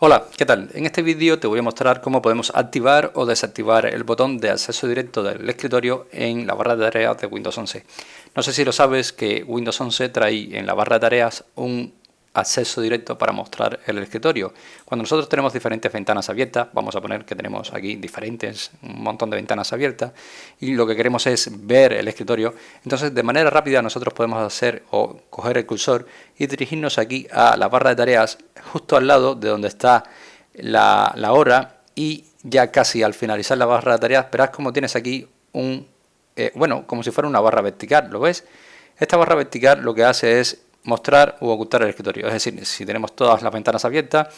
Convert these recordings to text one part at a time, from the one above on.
Hola, ¿qué tal? En este vídeo te voy a mostrar cómo podemos activar o desactivar el botón de acceso directo del escritorio en la barra de tareas de Windows 11. No sé si lo sabes que Windows 11 trae en la barra de tareas un acceso directo para mostrar el escritorio. Cuando nosotros tenemos diferentes ventanas abiertas, vamos a poner que tenemos aquí un montón de ventanas abiertas y lo que queremos es ver el escritorio, entonces de manera rápida nosotros podemos hacer o coger el cursor y dirigirnos aquí a la barra de tareas justo al lado de donde está la hora, y ya casi al finalizar la barra de tareas verás como tienes aquí como si fuera una barra vertical, ¿lo ves? Esta barra vertical lo que hace es mostrar u ocultar el escritorio, es decir, si tenemos todas las ventanas abiertas,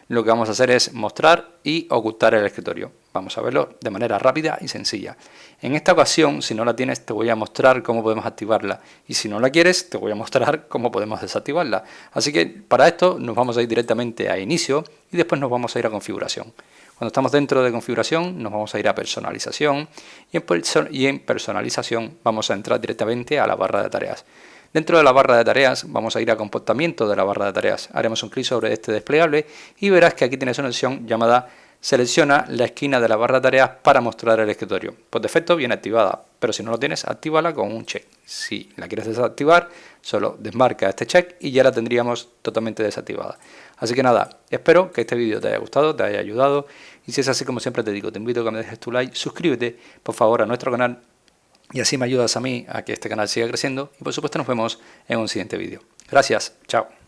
lo que vamos a hacer es mostrar y ocultar el escritorio. Vamos a verlo de manera rápida y sencilla. En esta ocasión, si no la tienes, te voy a mostrar cómo podemos activarla, y si no la quieres, te voy a mostrar cómo podemos desactivarla. Así que para esto nos vamos a ir directamente a inicio y después nos vamos a ir a configuración. Cuando estamos dentro de configuración nos vamos a ir a personalización y en personalización vamos a entrar directamente a la barra de tareas. Dentro de la barra de tareas vamos a ir a comportamiento de la barra de tareas. Haremos un clic sobre este desplegable y verás que aquí tienes una opción llamada selecciona la esquina de la barra de tareas para mostrar el escritorio. Por defecto viene activada, pero si no lo tienes, actívala con un check. Si la quieres desactivar, solo desmarca este check y ya la tendríamos totalmente desactivada. Así que nada, espero que este vídeo te haya gustado, te haya ayudado, y si es así, como siempre te digo, te invito a que me dejes tu like, suscríbete por favor a nuestro canal, y así me ayudas a mí a que este canal siga creciendo, y por supuesto nos vemos en un siguiente vídeo. Gracias, chao.